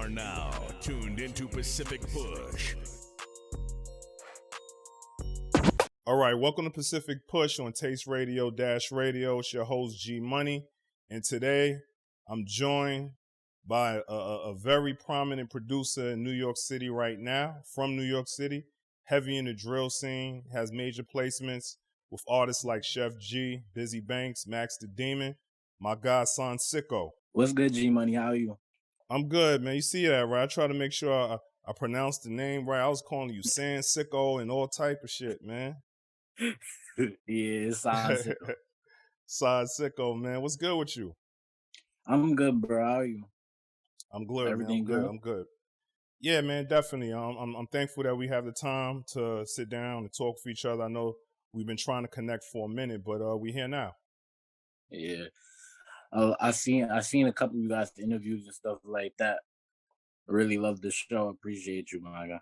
are now tuned into Pacific Push. All right, welcome to Pacific Push on Taste Radio Radio. It's your host, G Money. And today I'm joined by a very prominent producer in New York City right now, from New York City, heavy in the drill scene, has major placements with artists like Chef G, Busy Banks, Max the Demon, my guy Sansicko. What's good, G Money? How are you? I'm good, man. You see that, right? I try to make sure I pronounce the name right. I was calling you Sansicko and all type of shit, man. Yeah, it's Sansicko. Sansicko, man. What's good with you? I'm good, bro. How are you? I'm good. Everything man. good? I'm good. Yeah, man, definitely. I'm thankful that we have the time to sit down and talk for each other. I know we've been trying to connect for a minute, but we here now. Yeah. I seen a couple of you guys' interviews and stuff like that. Really love the show. Appreciate you, my guy.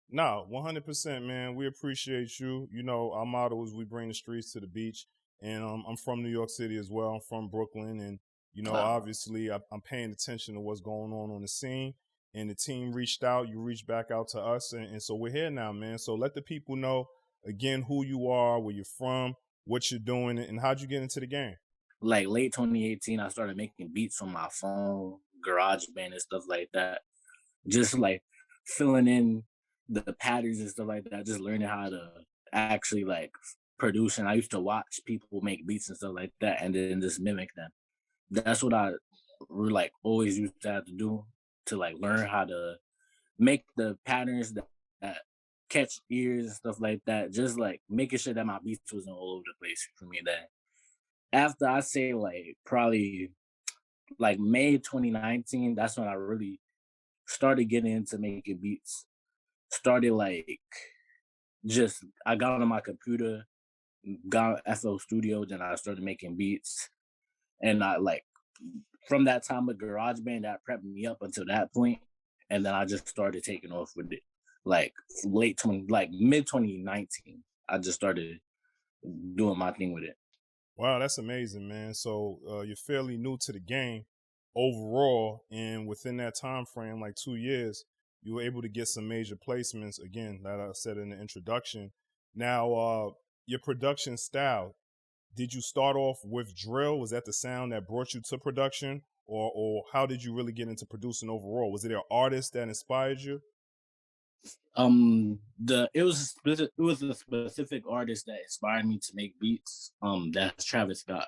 No, 100%, man. We appreciate you. You know, our motto is we bring the streets to the beach. And I'm from New York City as well. I'm from Brooklyn. And, you know, obviously I'm paying attention to what's going on the scene. And the team reached out. You reached back out to us. And so we're here now, man. So let the people know, again, who you are, where you're from, what you're doing, and how'd you get into the game? Like late 2018, I started making beats on my phone, GarageBand and stuff like that. Just like filling in the patterns and stuff like that. Just learning how to actually like produce. And I used to watch people make beats and stuff like that, and then just mimic them. That's what I like always used to have to do, to like learn how to make the patterns that catch ears and stuff like that. Just like making sure that my beats wasn't all over the place for me. That after I say like probably like May 2019, that's when I really started getting into making beats. Started like just I got on my computer, got FL Studio, then I started making beats. And I like from that time with GarageBand, that prepped me up until that point. And then I just started taking off with it. Like mid 2019, I just started doing my thing with it. Wow, that's amazing, man. So you're fairly new to the game overall, and within that time frame, like 2 years, you were able to get some major placements, again, that I said in the introduction. Now, your production style, did you start off with drill? Was that the sound that brought you to production? Or how did you really get into producing overall? Was it an artist that inspired you? It was a specific artist that inspired me to make beats. That's Travis Scott,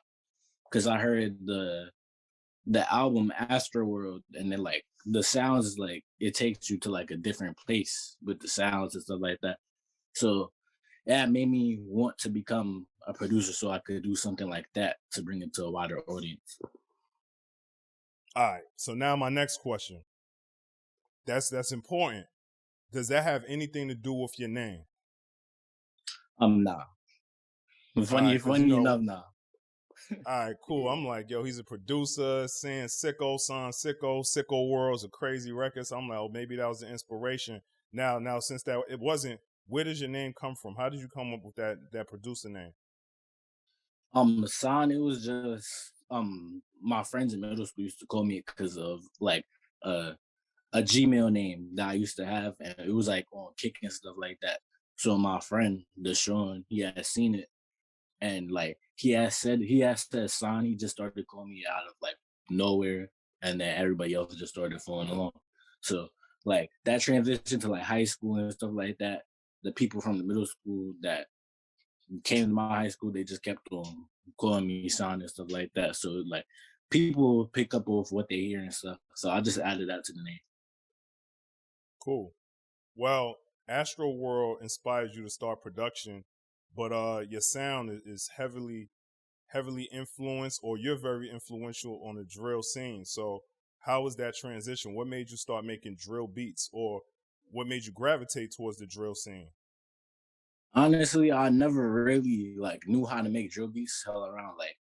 because I heard the album Astroworld, and then like the sounds is like it takes you to like a different place with the sounds and stuff like that. So that made me want to become a producer so I could do something like that to bring it to a wider audience. All right. So now my next question. That's important. Does that have anything to do with your name? Nah. Funny enough, nah. All right, cool. I'm like, yo, he's a producer, Sansicko, Sicko World's a crazy record. So I'm like, oh, maybe that was the inspiration. Now, since that it wasn't, where does your name come from? How did you come up with that producer name? Son, it was just my friends in middle school used to call me because of like a Gmail name that I used to have, and it was like on Kick and stuff like that. So my friend Deshaun, he had seen it, and like he had said Son. He just started calling me out of like nowhere, and then everybody else just started following along. So like that transition to like high school and stuff like that, the people from the middle school that came to my high school, they just kept on calling me Son and stuff like that. So like people pick up off what they hear and stuff. So I just added that to the name. Cool. Well, Astro World inspires you to start production, but your sound is heavily influenced, or you're very influential on the drill scene. So how was that transition? What made you start making drill beats, or what made you gravitate towards the drill scene? Honestly, I never really like knew how to make drill beats till around like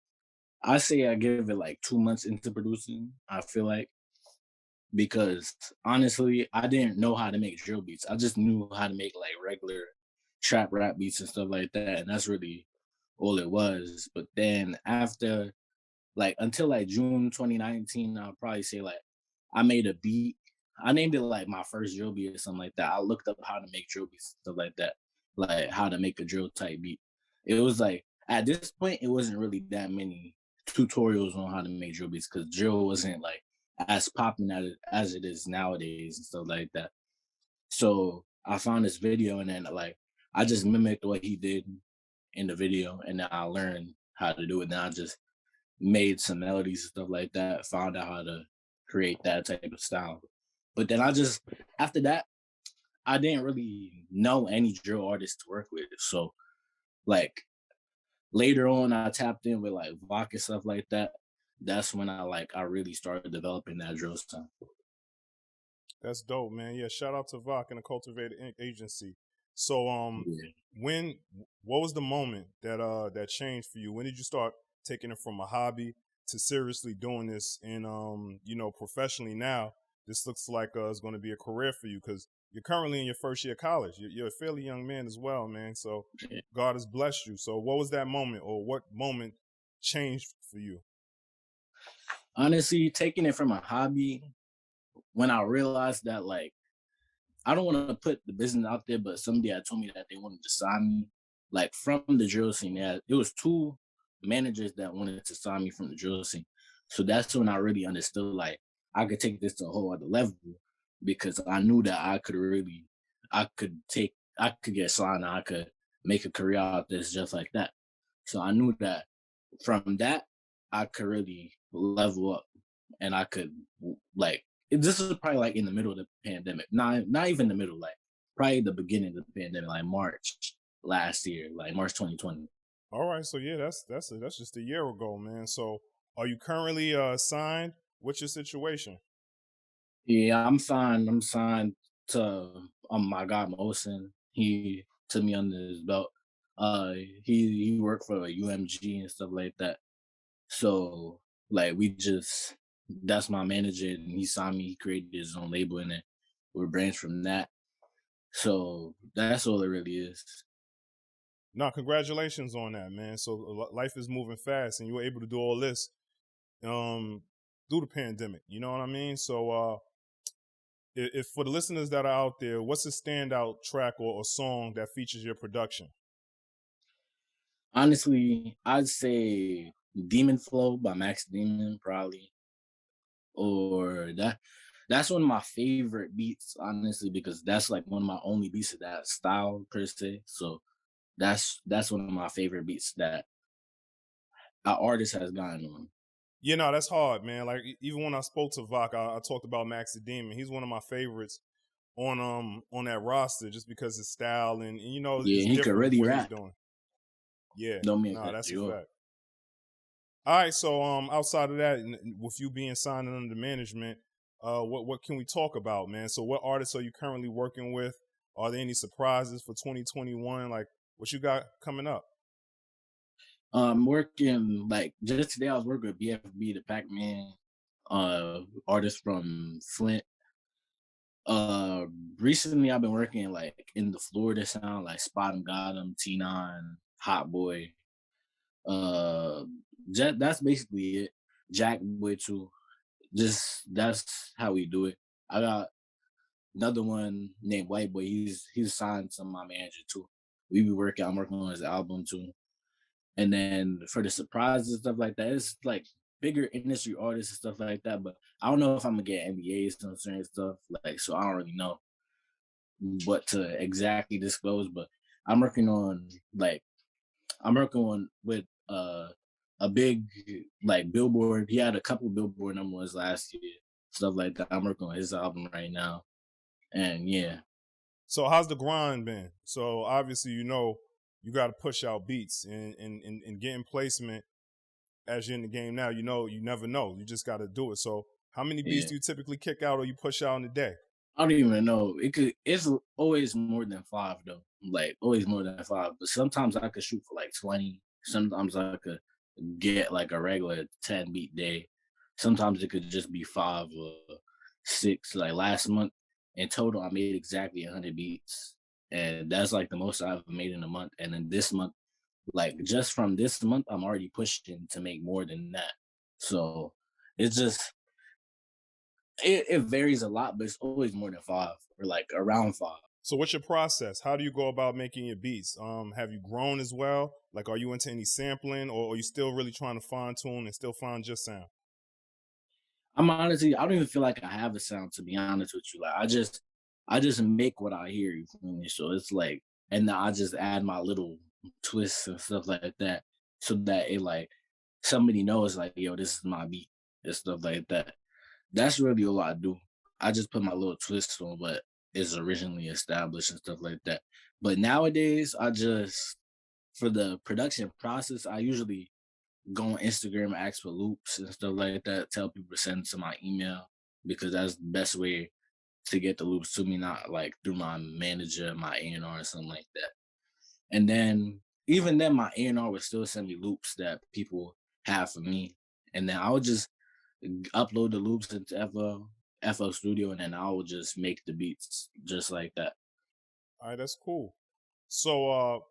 I say I give it like 2 months into producing, I feel like. Because honestly, I didn't know how to make drill beats. I just knew how to make like regular trap rap beats and stuff like that. And that's really all it was. But then after like until like June 2019, I'll probably say like I made a beat I named it like my first drill beat or something like that. I looked up how to make drill beats, stuff like that, like how to make a drill type beat. It was like at this point, it wasn't really that many tutorials on how to make drill beats because drill wasn't like as popular as it is nowadays and stuff like that. So I found this video and then like I just mimicked what he did in the video and then I learned how to do it. Then I just made some melodies and stuff like that, found out how to create that type of style. But then I just after that, I didn't really know any drill artists to work with. So like later on I tapped in with like Vok and stuff like that. That's when I really started developing that drill style. That's dope, man. Yeah, shout out to Vok and the Cultivated Agency. So Yeah. what was the moment that changed for you? When did you start taking it from a hobby to seriously doing this and professionally now? This looks like it's going to be a career for you because you're currently in your first year of college. You're a fairly young man as well, man. So Yeah. God has blessed you. So what was that moment or what moment changed for you? Honestly, taking it from a hobby, when I realized that like I don't want to put the business out there, but somebody had told me that they wanted to sign me, like from the drill scene. Yeah, it was two managers that wanted to sign me from the drill scene. So that's when I really understood like I could take this to a whole other level because I knew that I could get signed, I could make a career out of this just like that. So I knew that from that I could really level up and I could like this is probably like in the middle of the pandemic. Not even the middle, like probably the beginning of the pandemic, like March last year, like March 2020. All right, so yeah, that's just a year ago, man. So are you currently signed? What's your situation? Yeah, I'm signed. I'm signed to my guy Mosin. He took me under his belt. He worked for UMG and stuff like that. So like we just that's my manager and he signed me. He created his own label and then we're branched from that. So that's all it really is. No, congratulations on that, man. So life is moving fast, and you were able to do all this through the pandemic. You know what I mean? So if for the listeners that are out there, what's a standout track or song that features your production? Honestly, I'd say Demon Flow by Max Demon, probably. Or that's one of my favorite beats, honestly, because that's like one of my only beats of that style per se. So that's one of my favorite beats that an artist has gotten on. Yeah, no, that's hard, man. Like even when I spoke to Vok, I talked about Max the Demon. He's one of my favorites on that roster just because his style and Yeah, it's he could different really what he's rap. doing. Yeah, Don't mean to no, cut that's a you off. fact. All right, so outside of that, with you being signed under management, what can we talk about, man? So what artists are you currently working with? Are there any surprises for 2021? Like what you got coming up? Working like just today I was working with BFB the Pac-Man, artist from Flint. Uh Recently I've been working like in the Florida sound, like Spot 'em Got 'em, T9, Hot Boy. Uh that's basically it. Jack Boy too. Just that's how we do it. I got another one named White Boy. He's signed to my manager too. I'm working on his album too. And then for the surprises and stuff like that, it's like bigger industry artists and stuff like that. But I don't know if I'm gonna get NDAs and certain stuff. Like, so I don't really know what to exactly disclose. But I'm working on like I'm working on with a big like Billboard. He had a couple Billboard number ones last year, stuff like that. I'm working on his album right now, and yeah. So how's the grind been? So obviously you got to push out beats and getting placement as you're in the game now. You never know. You just got to do it. So how many beats Yeah. do you typically kick out or you push out in a day? I don't even know. It's always more than five though. Like always more than five. But sometimes I could shoot for like 20. Sometimes I could get like a regular 10 beat day. Sometimes it could just be five or six. Like last month in total, I made exactly 100 beats. And that's like the most I've made in a month. And then this month, like just from this month, I'm already pushing to make more than that. So it's just It varies a lot, but it's always more than 5 or like around 5. So what's your process? How do you go about making your beats? Have you grown as well? Like, are you into any sampling, or are you still really trying to fine tune and still find your sound? I'm honestly, I don't even feel like I have a sound, to be honest with you. Like I just make what I hear. You feel me? So it's like, and then I just add my little twists and stuff like that, so that it like somebody knows like, yo, this is my beat and stuff like that. That's really all I do. I just put my little twist on what is originally established and stuff like that. But nowadays, I just for the production process, I usually go on Instagram, ask for loops and stuff like that. Tell people to send to my email because that's the best way to get the loops to me, not like through my manager, my A&R or something like that. And then even then, my A&R would still send me loops that people have for me, and then I would just upload the loops into FL Studio, and then I would just make the beats just like that. All right, that's cool. So,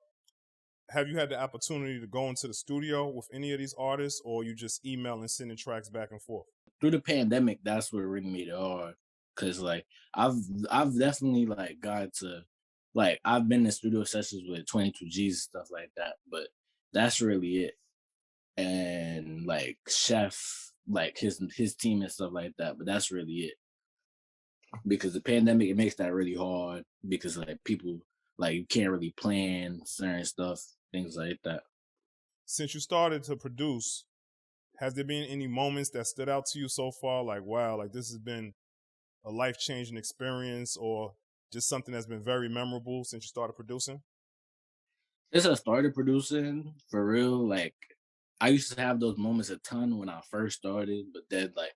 have you had the opportunity to go into the studio with any of these artists, or you just email and sending tracks back and forth? Through the pandemic, that's what really made it hard. Cause like I've I've definitely like got to like I've been in studio sessions with 22 G's and stuff like that, but that's really it. And like Chef, like his team and stuff like that, but that's really it. Because the pandemic it makes that really hard because like people like you can't really plan certain stuff, things like that. Since you started to produce, has there been any moments that stood out to you so far? Like, wow, like this has been a life-changing experience, or just something that's been very memorable since you started producing? Since I started producing for real, like I used to have those moments a ton when I first started, but then like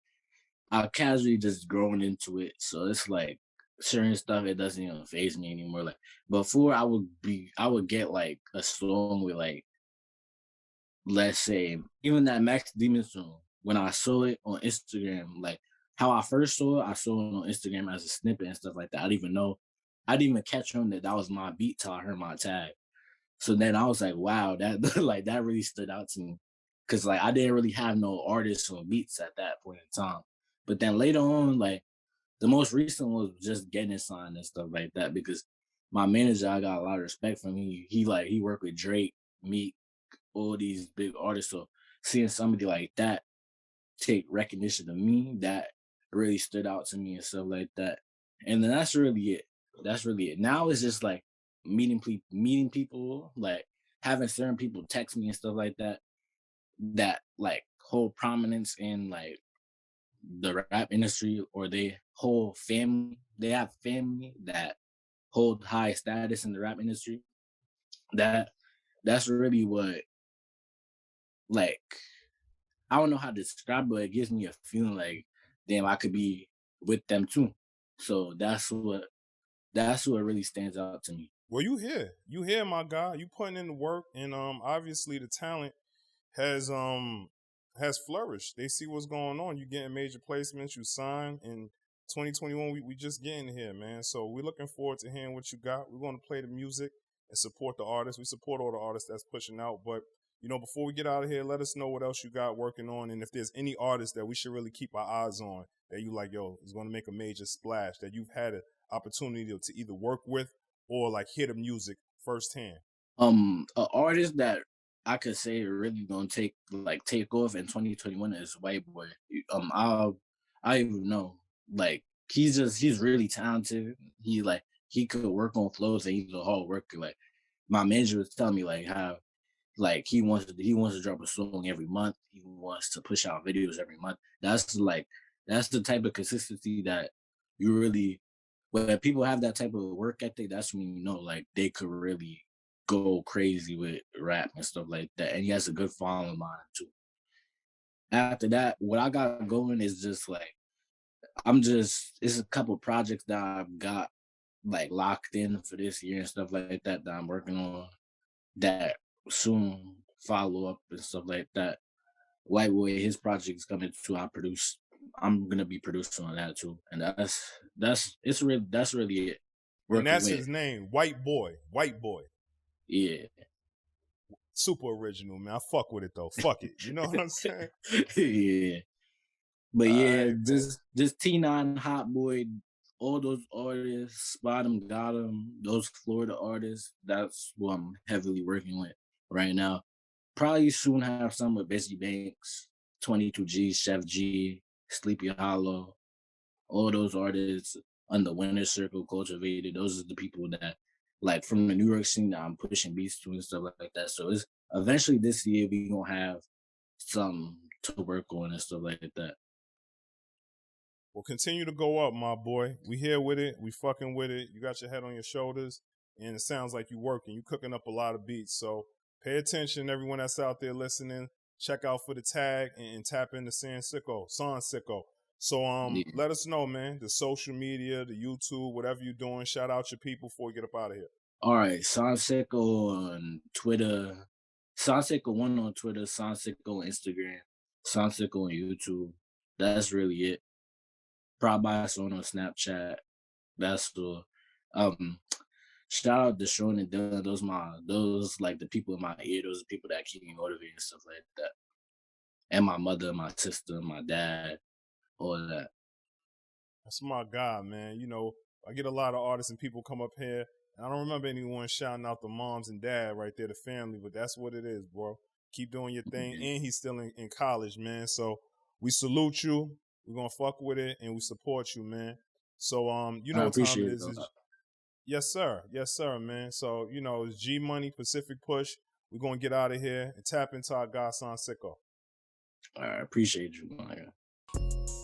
I casually just grown into it. So it's like certain stuff it doesn't even phase me anymore. Like before I would get like a song with like let's say even that Max Demon song, when I saw it on Instagram, like how I first saw it, I saw it on Instagram as a snippet and stuff like that. I didn't even know, I didn't even catch on that that was my beat till I heard my tag. So then I was like, wow, that like that really stood out to me. Cause like I didn't really have no artists or beats at that point in time. But then later on, like the most recent was just getting signed and stuff like that because my manager, I got a lot of respect from him. He worked with Drake, Meek, all these big artists. So seeing somebody like that take recognition of me, that really stood out to me and stuff like that. And then that's really it. That's really it. Now it's just like meeting people, like having certain people text me and stuff like that, that like hold prominence in like the rap industry or they whole family, they have family that hold high status in the rap industry. That that's really what like I don't know how to describe it, but it gives me a feeling like, damn, I could be with them too. So that's what really stands out to me. Well, you here, my guy. You putting in the work, and obviously the talent has has flourished. They see what's going on. You getting major placements. You signed in 2021. We just getting here, man. So we're looking forward to hearing what you got. We're going to play the music and support the artists. We support all the artists that's pushing out. But before we get out of here, let us know what else you got working on, and if there's any artists that we should really keep our eyes on that you like, yo, is going to make a major splash that you've had an opportunity to either work with or like hear the music firsthand. An artist that I could say really gonna take off in 2021 is White Boy. I even know like he's really talented. He could work on flows and he's a hard worker. Like my manager was telling me like how like he wants to drop a song every month. He wants to push out videos every month. That's the type of consistency that you really when people have that type of work ethic, that's when you know like they could really go crazy with rap and stuff like that. And he has a good following line too. After that, what I got going is just like it's a couple projects that I've got like locked in for this year and stuff like that that I'm working on that soon follow up and stuff like that. White Boy, his project is coming too. I'm gonna be producing on that too, and that's really it. And Working that's with his name, White Boy. White Boy. yeah, Super original, man. I fuck with it though. Fuck it. You know what I'm saying? yeah. But yeah, Alright, man. just T9, Hot Boy, all those artists, Spot 'em, Got 'em, those Florida artists. That's what I'm heavily working with right now. Probably soon have some with Busy Banks, 22G, Chef G, Sleepy Hollow, all those artists on the Winner Circle, Cultivated. Those are the people that, like, from the New York scene that I'm pushing beats to and stuff like that. So it's eventually this year we gonna have some to work on and stuff like that. Well, continue to go up, my boy. We here with it. We fucking with it. You got your head on your shoulders, and it sounds like you working. You cooking up a lot of beats. So pay attention, everyone that's out there listening. Check out for the tag and tap into Sansicko. So Yeah. let us know, man. The social media, the YouTube, whatever you're doing. Shout out your people before we get up out of here. All right, Sansicko on Twitter, Sansicko1 on Twitter, Sansicko on Instagram, Sansicko on YouTube. That's really it. Probably on Snapchat. That's the shout out to Sean and Dylan. Those like the people in my ear. Those are people that keep me motivated and stuff like that. And my mother, my sister, my dad, all of that. That's my guy, man. You know, I get a lot of artists and people come up here. And I don't remember anyone shouting out the moms and dad right there, the family, but that's what it is, bro. Keep doing your thing. Mm-hmm. And he's still in college, man. So we salute you. We're gonna fuck with it and we support you, man. So you know I what time appreciate it it. is. Yes, sir. Yes, sir, man. So, you know, it's G Money, Pacific Push. We're gonna get out of here and tap into our guy Sansicko. I appreciate you, my guy.